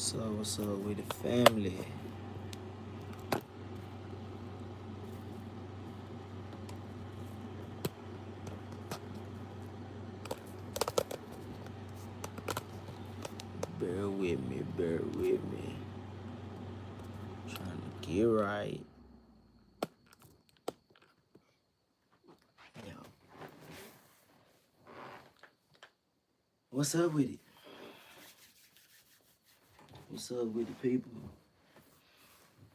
What's up with the family? Bear with me, bear with me. Trying to get right. Yo. What's up with it? What's up with the people?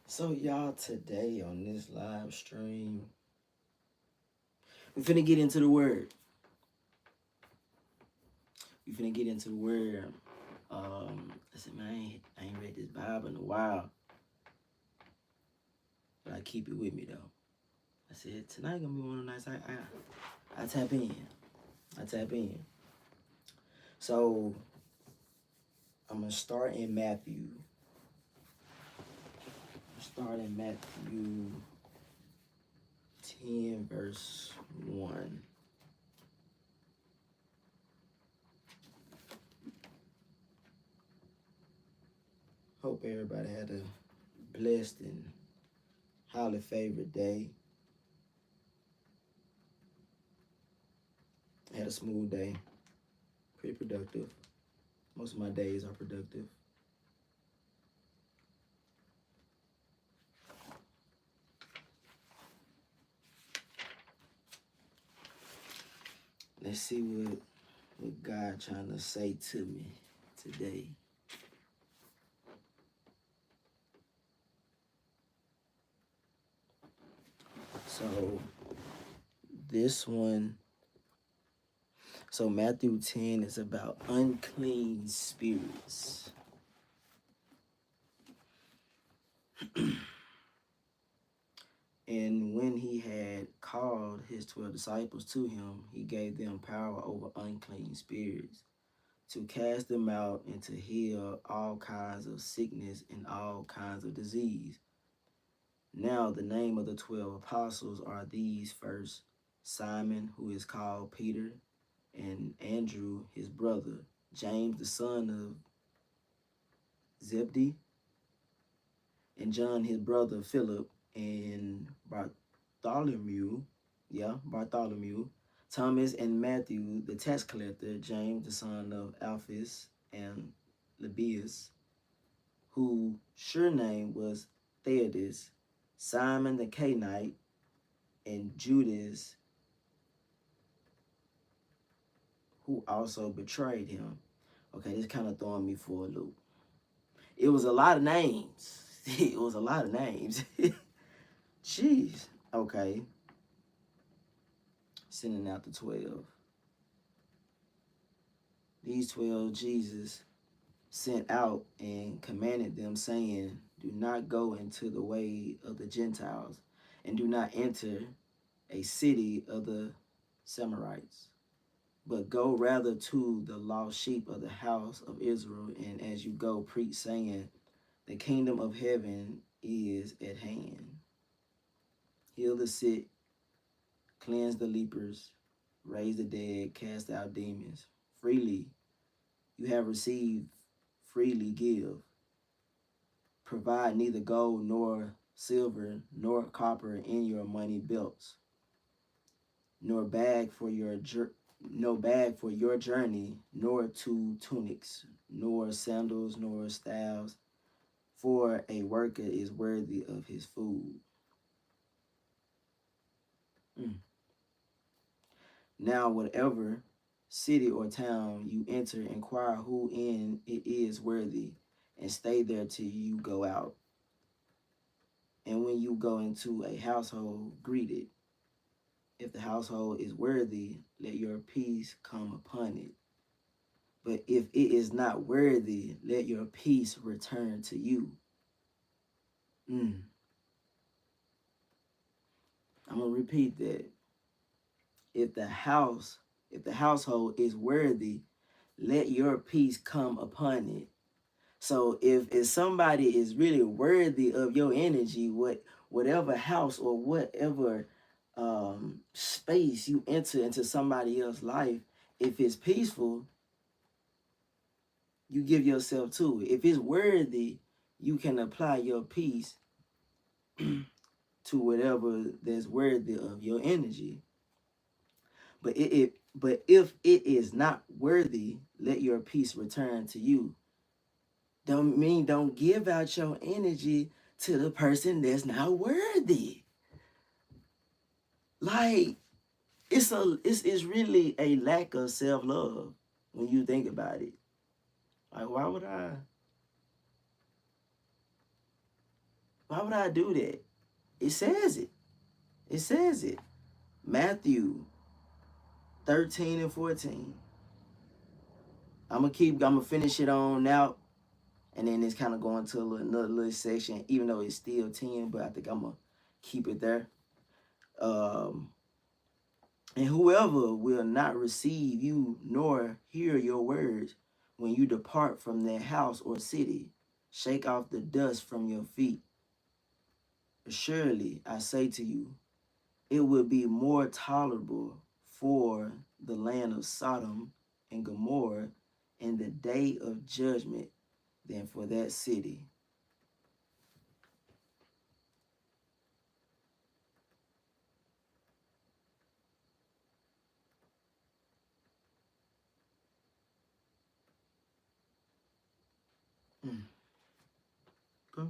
So y'all, today on this live stream, we finna get into the word. We finna get into the word. I said, man, I ain't read this Bible in a while. But I keep it with me though. I said, tonight gonna be one of the nights I tap in. I tap in. So I'm gonna start in Matthew. Start in Matthew 10, verse 1. Hope everybody had a blessed and highly favored day. Had a smooth day. Pretty productive. Most of my days are productive. Let's see what God trying to say to me today. So this one, so Matthew 10 is about unclean spirits. And when he had called his 12 disciples to him, he gave them power over unclean spirits to cast them out and to heal all kinds of sickness and all kinds of disease. Now the name of the 12 apostles are these: first, Simon, who is called Peter, and Andrew, his brother, James, the son of Zebedee, and John, his brother, Philip, and Bartholomew, Thomas and Matthew, the tax collector, James, the son of Alphaeus, and Lebbaeus, whose surname was Theudas, Simon the Canaanite, and Judas, who also betrayed him. Okay, this kind of throwing me for a loop. It was a lot of names. It was a lot of names. Jeez. Okay. Sending out the 12. These 12 Jesus sent out and commanded them, saying, do not go into the way of the Gentiles, and do not enter a city of the Samarites, but go rather to the lost sheep of the house of Israel, and as you go, preach, saying, the kingdom of heaven is at hand. Heal the sick, cleanse the lepers, raise the dead, cast out demons. Freely you have received, freely give. Provide neither gold nor silver nor copper in your money belts, nor bag for your journey, nor 2 tunics, nor sandals, nor staves, for a worker is worthy of his food. Now, whatever city or town you enter, inquire who in it is worthy, and stay there till you go out. And when you go into a household, greet it. If the household is worthy, let your peace come upon it. But if it is not worthy, let your peace return to you. I'm going to repeat that. If the household is worthy, let your peace come upon it. So if somebody is really worthy of your energy, whatever house or whatever space you enter into somebody else's life, if it's peaceful, you give yourself to it. If it's worthy, you can apply your peace to whatever that's worthy of your energy. But if it is not worthy, let your peace return to you. Don't give out your energy to the person that's not worthy. Like it's really a lack of self-love when you think about it. Like why would I do that? It says it. It says it. Matthew 13 and 14. I'm gonna finish it on out, and then it's kind of going to another little section, even though it's still 10, but I think I'm gonna keep it there. And whoever will not receive you nor hear your words when you depart from that house or city, shake off the dust from your feet. Surely I say to you, it will be more tolerable for the land of Sodom and Gomorrah in the day of judgment than for that city. Okay.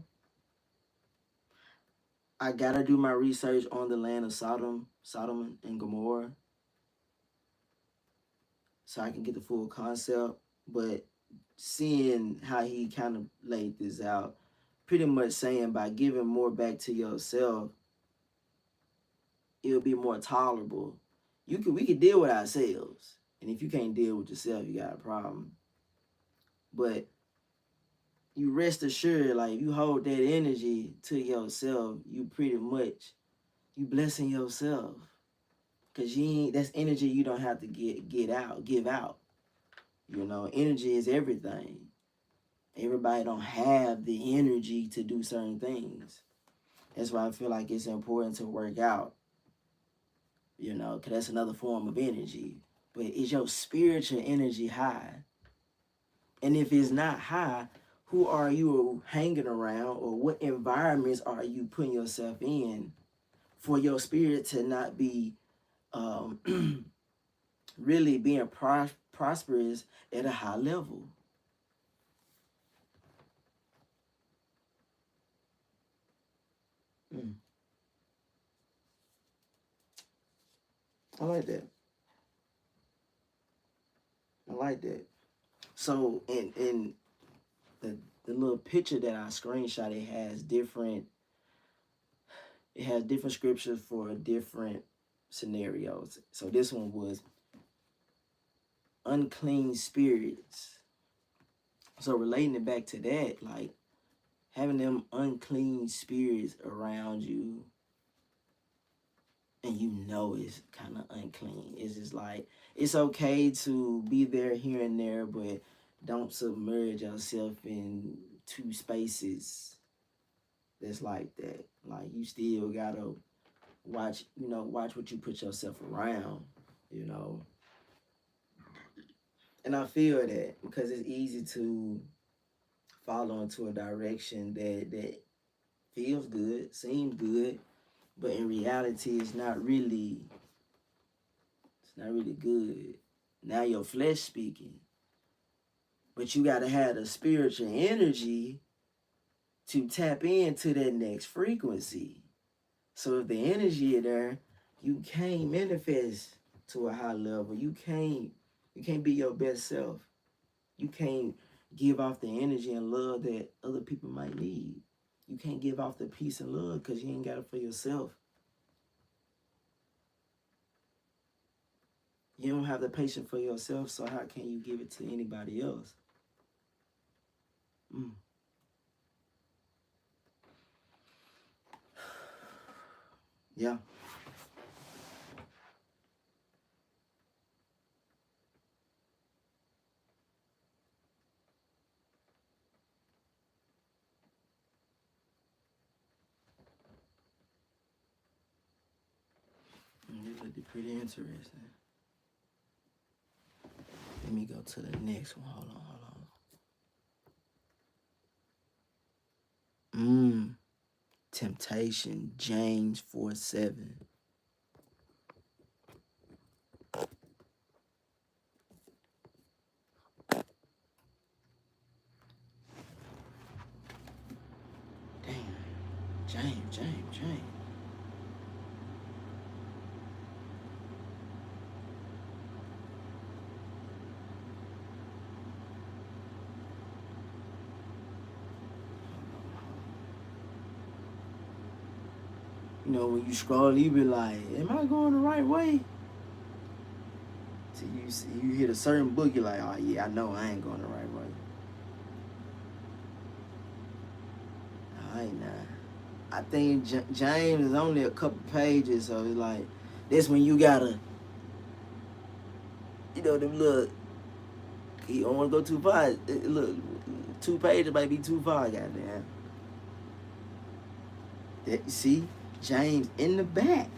I gotta do my research on the land of Sodom and Gomorrah, so I can get the full concept. But seeing how he kind of laid this out, pretty much saying by giving more back to yourself, it'll be more tolerable. We could deal with ourselves, and if you can't deal with yourself, you got a problem. But you rest assured, like if you hold that energy to yourself, you blessing yourself, cause that's energy you don't have to give out. Energy is everything. Everybody don't have the energy to do certain things. That's why I feel like it's important to work out, because that's another form of energy. But is your spiritual energy high? And if it's not high, who are you hanging around, or what environments are you putting yourself in for your spirit to not be really being prosperous at a high level? I like that. I like that. So in the little picture that I screenshot, it has different scriptures for different scenarios. So this one was unclean spirits. So relating it back to that, like having them unclean spirits around you, and it's kind of unclean. It's just like, it's okay to be there here and there, but don't submerge yourself in two spaces that's like that. Like, you still gotta watch what you put yourself around, And I feel that because it's easy to follow into a direction that feels good, seems good, but in reality it's not really good. Now your flesh speaking. But you gotta have the spiritual energy to tap into that next frequency. So if the energy is there, you can't manifest to a high level. You can't be your best self. You can't give off the energy and love that other people might need. You can't give off the peace and love because you ain't got it for yourself. You don't have the patience for yourself, so how can you give it to anybody else? Yeah. This would be pretty interesting. Let me go to the next one. Hold on. temptation, James 4:7. Damn. James. You know, when you scroll, you be like, am I going the right way? So you hit a certain book, you're like, oh yeah, I know I ain't going the right way. All right, now. I think James is only a couple pages, so it's like, this when you gotta, you know, them little, you don't want to go too far. Look, 2 pages might be too far, goddamn. See, James in the back.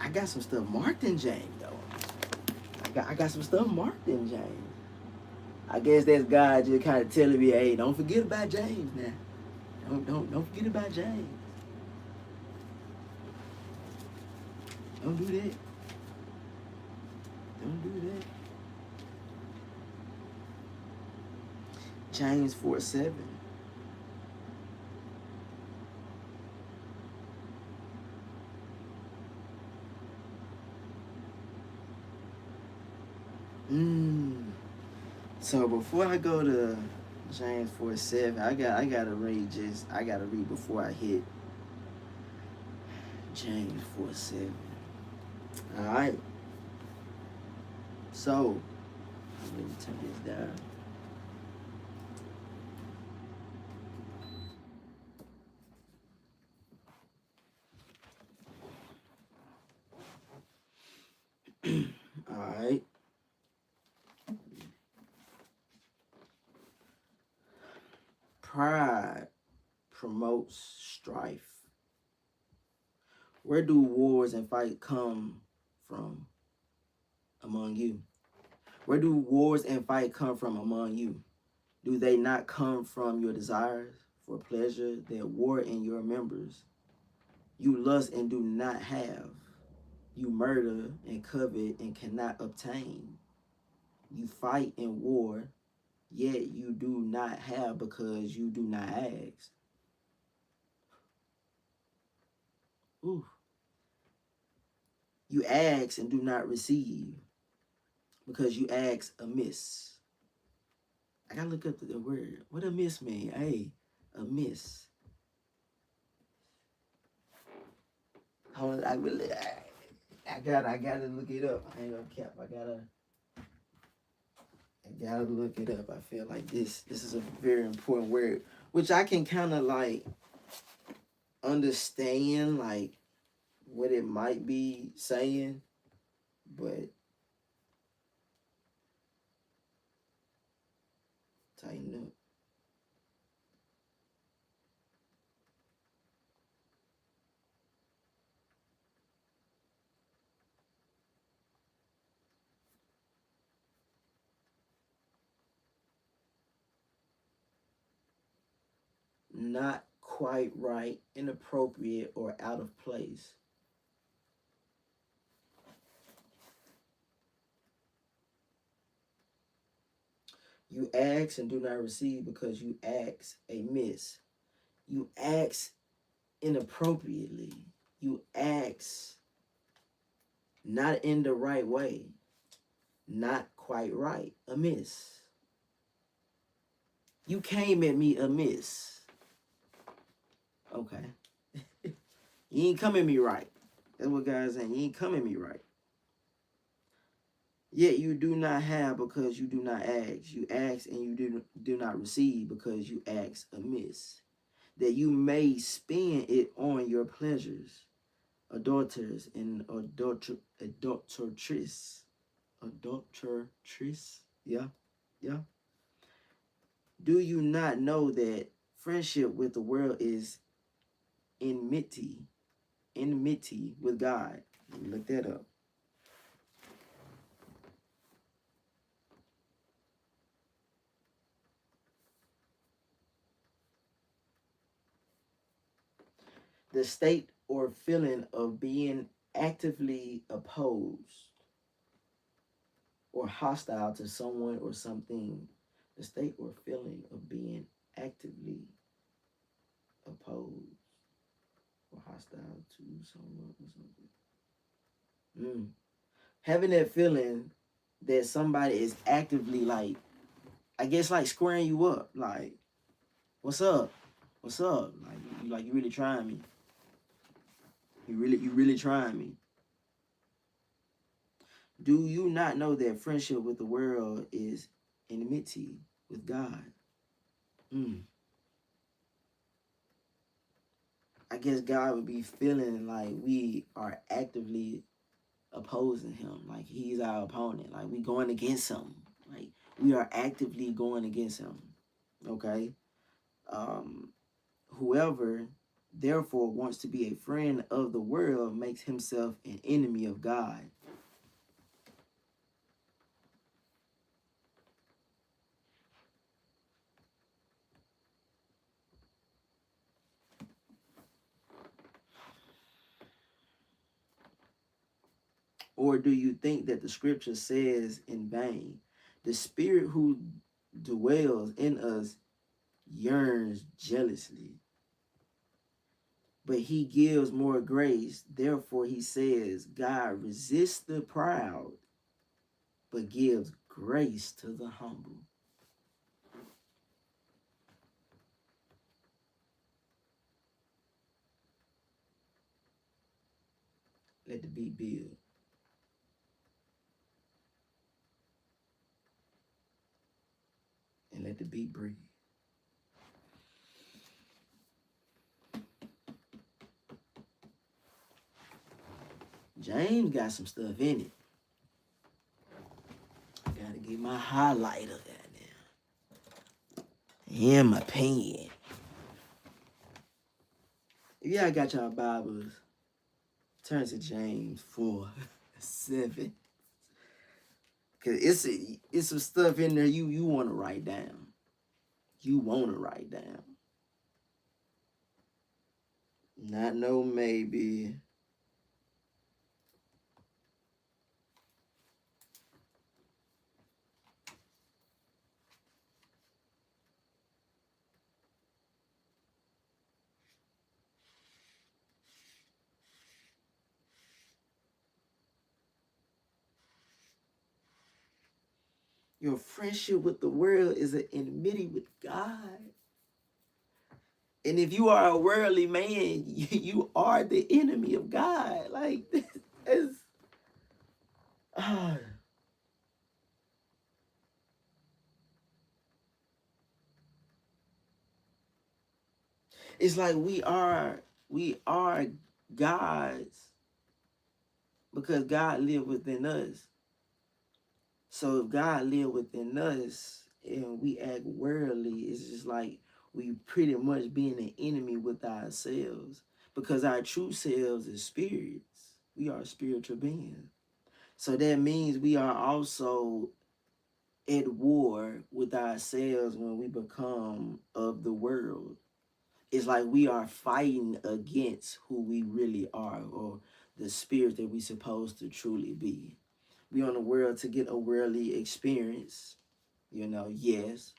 I got some stuff marked in James though. I got some stuff marked in James. I guess that's God just kind of telling me, hey, don't forget about James now. Don't forget about James. Don't do that. Don't do that. James 4:7. So before I go to James 4:7, I gotta read before I hit James 4:7. Alright. So let me turn this down. Alright. Pride promotes strife. Where do wars and fight come from among you? Where do wars and fight come from among you? Do they not come from your desires for pleasure that war in your members? You lust and do not have. You murder and covet and cannot obtain. You fight in war, yet you do not have because you do not ask. Ooh. You ask and do not receive because you ask amiss. I gotta look up the word. What amiss mean? Hey, amiss. I gotta look it up. I ain't gonna cap. I gotta look it up. I feel like this is a very important word, which I can kind of like understand like what it might be saying, but tighten up. Not quite right, inappropriate, or out of place. You ask and do not receive because you ask amiss. You ask inappropriately. You ask not in the right way. Not quite right. Amiss. You came at me amiss. Okay. You ain't come at me right. That's what God's saying. You ain't come at me right. Yet you do not have because you do not ask. You ask and you do not receive because you ask amiss, that you may spend it on your pleasures. Adulterers and adulteress. Yeah. Do you not know that friendship with the world is enmity with God? Look that up. the state or feeling of being actively opposed or hostile to someone or something. The state or feeling of being actively opposed or hostile to someone or something. Having that feeling that somebody is actively, like, I guess, like squaring you up, like, what's up? What's up? Like you really trying me. You really trying me. Do you not know that friendship with the world is enmity with God? I guess God would be feeling like we are actively opposing him, like he's our opponent, like we going against him, like we are actively going against him. Okay. Whoever therefore wants to be a friend of the world makes himself an enemy of God. Or do you think that the scripture says in vain, the spirit who dwells in us yearns jealously, but he gives more grace? Therefore he says, God resists the proud, but gives grace to the humble. Let the beat build. And let the beat breathe. James got some stuff in it. I gotta get my highlighter goddamn. And my pen. If y'all got y'all Bibles, turn to James 4:7. Cause it's some stuff in there you wanna write down. You wanna write down. Not no maybe. Your friendship with the world is an enmity with God. And if you are a worldly man, you are the enemy of God. Like, it's, uh, it's like we are God's because God lives within us. So if God lives within us and we act worldly, it's just like we pretty much being an enemy with ourselves because our true selves is spirits. We are spiritual beings. So that means we are also at war with ourselves when we become of the world. It's like we are fighting against who we really are or the spirit that we supposed to truly be. We on the world to get a worldly experience, yes.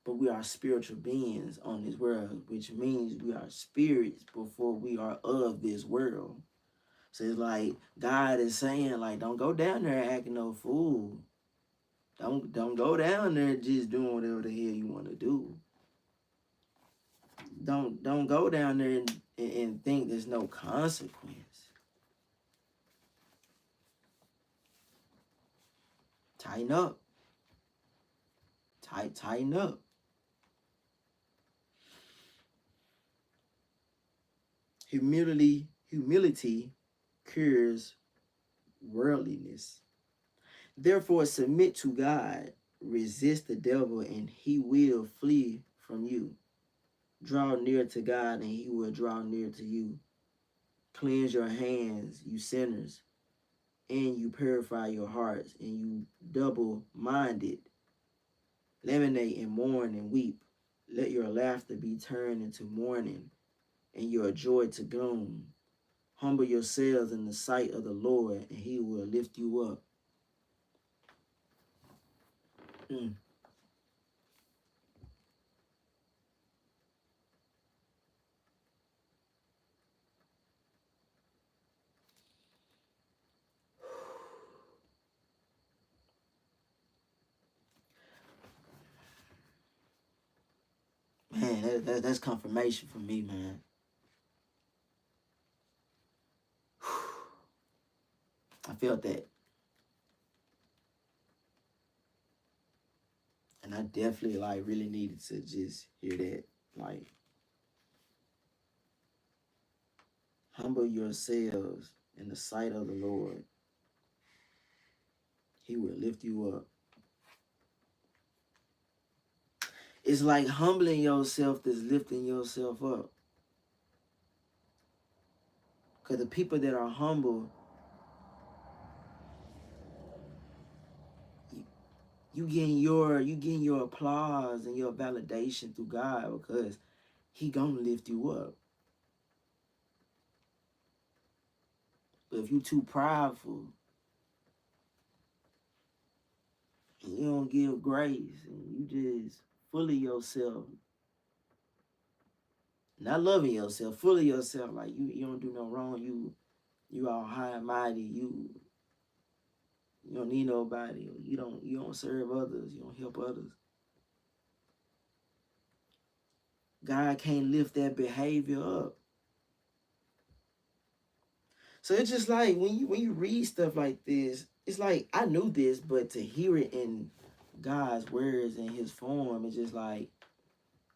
But we are spiritual beings on this world, which means we are spirits before we are of this world. So it's like God is saying, like, don't go down there acting no fool. Don't go down there just doing whatever the hell you want to do. Don't go down there and think there's no consequence. Tighten up. Tighten up. Humility cures worldliness. Therefore, submit to God, resist the devil, and he will flee from you. Draw near to God, and he will draw near to you. Cleanse your hands, you sinners, and you purify your hearts, and you double-minded. Lamentate and mourn and weep. Let your laughter be turned into mourning and your joy to gloom. Humble yourselves in the sight of the Lord, and he will lift you up. Mm. Man, that's confirmation for me, man. I felt that. And I definitely like really needed to just hear that. Like, humble yourselves in the sight of the Lord. He will lift you up. It's like humbling yourself is lifting yourself up. Because the people that are humble, you getting your applause and your validation through God, because he gonna lift you up. But if you too prideful and you don't give grace and you just full of yourself, not loving yourself, full of yourself, like you don't do no wrong, you all high and mighty, you don't need nobody, you don't serve others, you don't help others. God can't lift that behavior up. So it's just like when you read stuff like this, it's like I knew this, but to hear it in God's words in his form, it's just like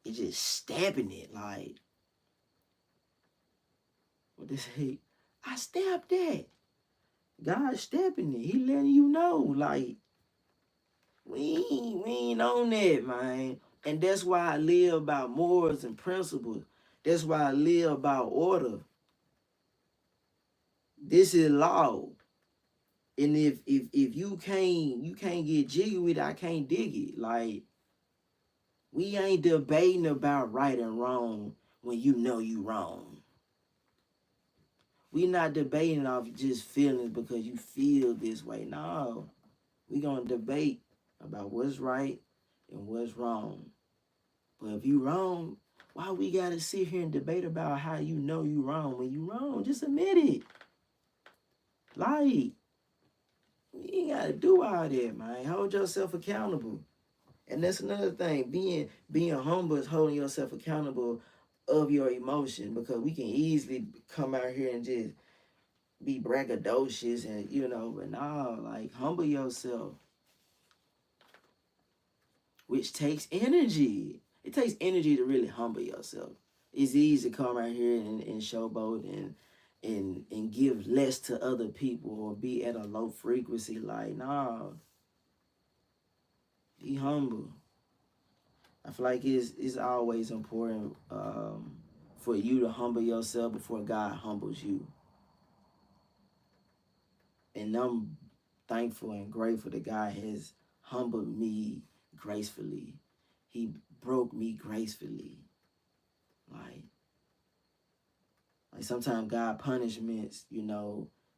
it's just stabbing it. Like, what they say? I stabbed that. God stepping it. He letting you know, like, we ain't on that, man. And that's why I live by morals and principles. That's why I live by order. This is law. And if you can't get jiggy with it, I can't dig it. Like, we ain't debating about right and wrong when you know you wrong. We not debating off just feelings because you feel this way. No. We gonna debate about what's right and what's wrong. But if you wrong, why we gotta sit here and debate about how you know you wrong? When you wrong, just admit it. Like, you ain't gotta do all that, man. Hold yourself accountable. And that's another thing. Being humble is holding yourself accountable of your emotion, because we can easily come out here and just be braggadocious and but nah, like, humble yourself, which takes energy. It takes energy to really humble yourself. It's easy to come out here and showboat and give less to other people or be at a low frequency. Like, nah, be humble. I feel like it's always important for you to humble yourself before God humbles you. And I'm thankful and grateful that God has humbled me gracefully. He broke me gracefully. Like sometimes God punishments,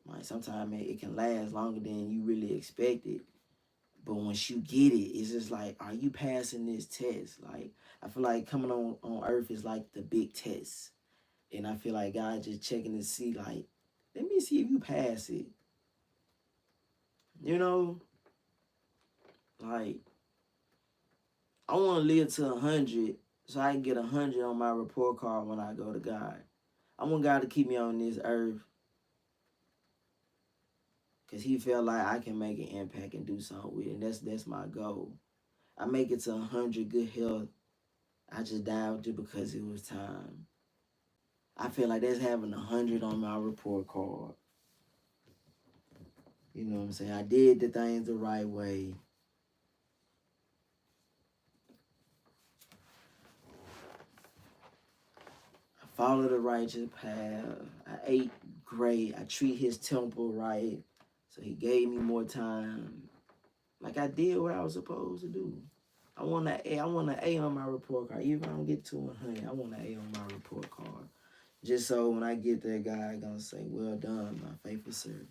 like sometimes it can last longer than you really expected. But once you get it, it's just like, are you passing this test? Like, I feel like coming on earth is like the big test. And I feel like God just checking to see, like, let me see if you pass it. Like, I want to live to 100 so I can get 100 on my report card when I go to God. I want God to keep me on this earth because he felt like I can make an impact and do something with it. And that's my goal. I make it to 100 good health. I just died just because it was time. I feel like that's having 100 on my report card. You know what I'm saying? I did the things the right way. I followed the righteous path. I ate great. I treat his temple right. So he gave me more time. Like, I did what I was supposed to do. I want an A on my report card. Even if I don't get to 100, I want an A on my report card. Just so when I get there, God gonna say, well done, my faithful servant.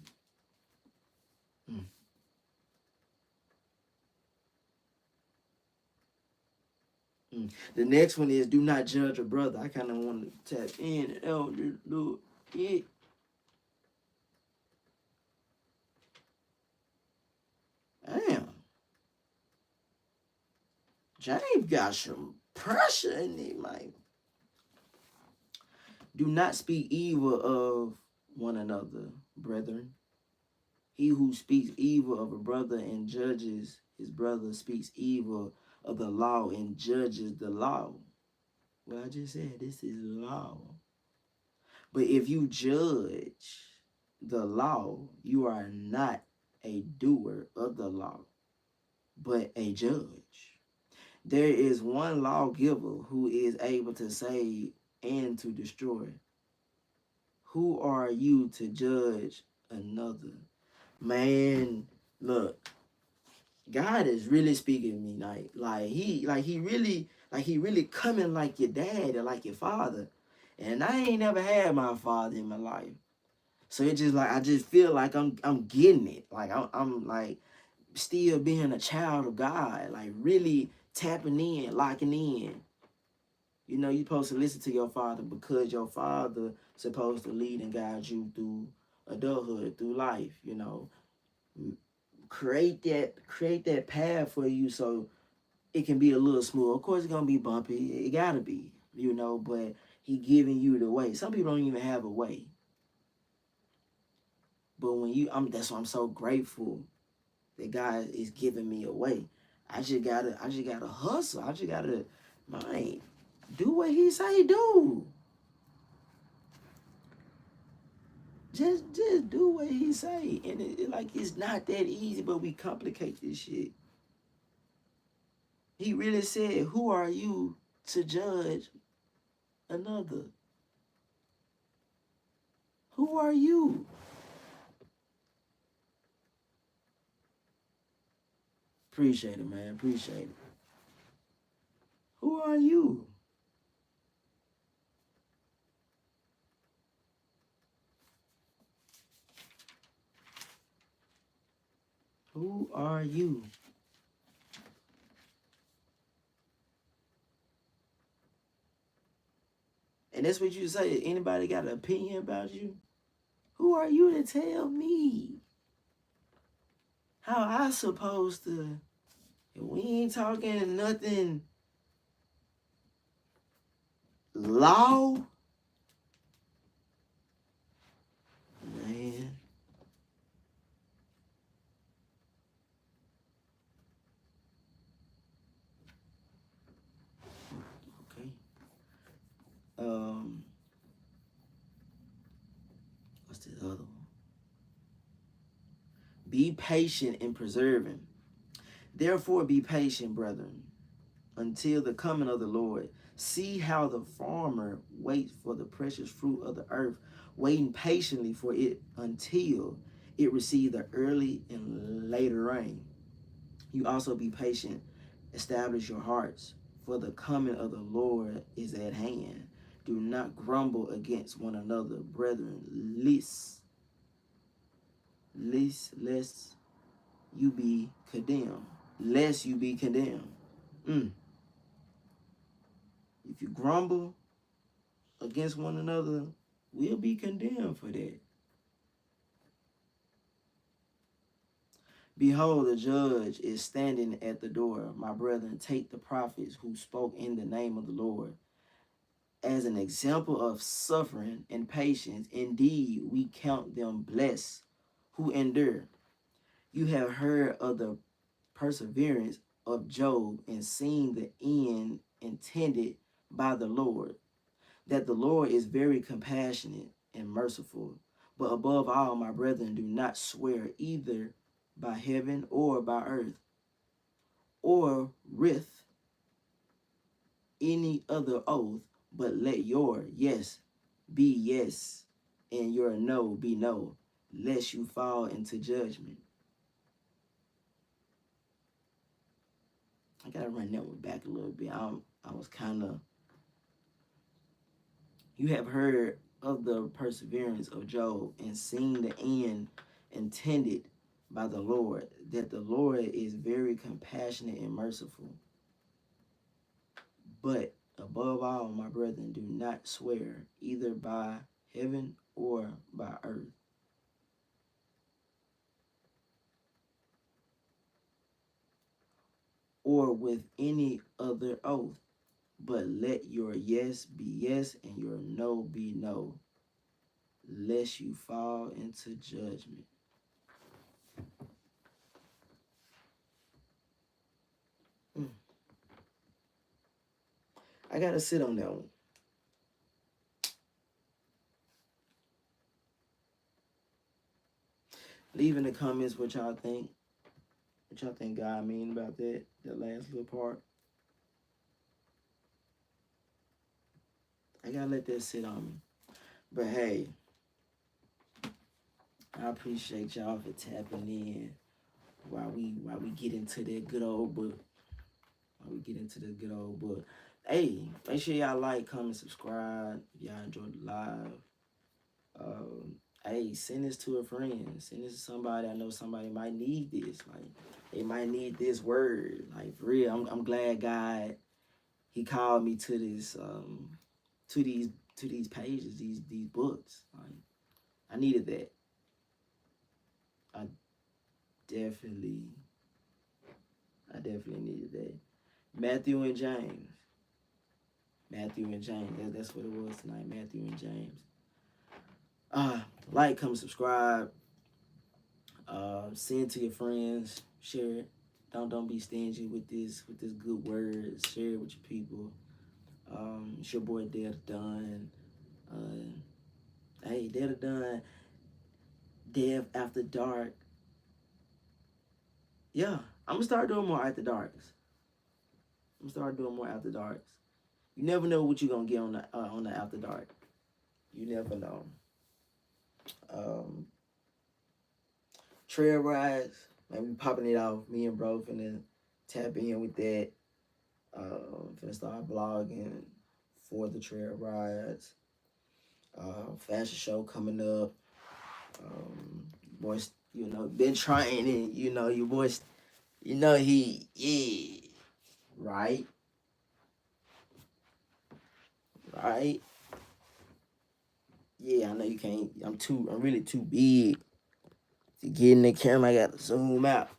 Mm. The next one is do not judge a brother. I kind of want to tap in. Elder, look, it. Damn. James got some pressure in it, man. Do not speak evil of one another, brethren. He who speaks evil of a brother and judges his brother speaks evil of the law and judges the law. Well, I just said this is law. But if you judge the law, you are not a doer of the law, but a judge. There is one lawgiver who is able to save and to destroy. Who are you to judge another? Man, look, God is really speaking to me, he really coming like your dad or like your father. And I ain't never had my father in my life. So it just like I just feel like I'm getting it. Like I'm like still being a child of God, like really tapping in, locking in. You know, you're supposed to listen to your father because your father supposed to lead and guide you through adulthood, through life, you know. Create that path for you so it can be a little smooth. Of course it's gonna be bumpy. It gotta be, you know, but he giving you the way. Some people don't even have a way. But when that's why I'm so grateful that God is giving me a way. I just gotta hustle. I just gotta, man, do what he say do. Just do what he say. And it's not that easy, but we complicate this shit. He really said, who are you to judge another? Who are you? Appreciate it, man. Appreciate it. Who are you? Who are you? And that's what you say. Anybody got an opinion about you? Who are you to tell me how I supposed to? We ain't talking nothing law, man. Okay. What's the other one? Be patient in preserving. Therefore, be patient, brethren, until the coming of the Lord. See how the farmer waits for the precious fruit of the earth, waiting patiently for it until it receive the early and later rain. You also be patient, establish your hearts, for the coming of the Lord is at hand. Do not grumble against one another, brethren, lest you be condemned. Lest you be condemned. If you grumble against one another, we'll be condemned for that. Behold, the judge is standing at the door. My brethren, take the prophets who spoke in the name of the Lord as an example of suffering and patience. Indeed, we count them blessed who endure. You have heard of the perseverance of Job and seen the end intended by the Lord, that the Lord is very compassionate and merciful. But above all, my brethren, do not swear either by heaven or by earth or with any other oath, but let your yes be yes and your no be no, lest you fall into judgment. I gotta run that one back a little bit. I was kind of, You have heard of the perseverance of Job and seen the end intended by the Lord, that the Lord is very compassionate and merciful. But above all, my brethren, do not swear either by heaven or by earth, or with any other oath, but let your yes be yes and your no be no, lest you fall into judgment. I gotta sit on that one. Leave in the comments what y'all think. What y'all think God mean about that last little part. I gotta let that sit on me. But hey, I appreciate y'all for tapping in while we get into that good old book. While we get into the good old book. Hey, make sure y'all like, comment, subscribe. If y'all enjoyed the live. Hey, send this to a friend. Send this to somebody. I know somebody might need this. Like, they might need this word. Like, for real, I'm glad God, he called me to this, to these pages, these books. Like, I needed that. I definitely needed that. Matthew and James. That's what it was tonight. Matthew and James. Like, comment, subscribe. Send to your friends. Share it. Don't be stingy with this good word. Share it with your people. It's your boy Dead Done. Hey, Dead Done. Dev After Dark. Yeah, I'm gonna start doing more After Darks. You never know what you're gonna get on the After Dark. You never know. Trail rides, like we popping it off. Me and bro finna tap in with that. Finna start blogging for the trail rides. Fashion show coming up. Boys, been trying it. Your boys, yeah, right. Yeah, I know you can't. I'm really too big to get in the camera. I got to zoom out.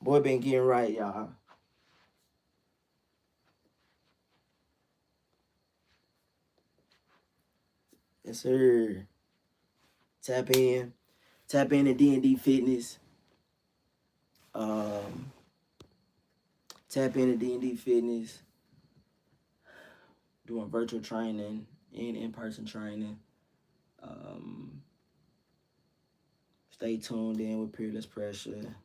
Boy been getting right, y'all. Yes, sir. Tap in to D&D Fitness. Tap into D&D Fitness. Doing virtual training and in-person training. Stay tuned in with Peerless Pressure.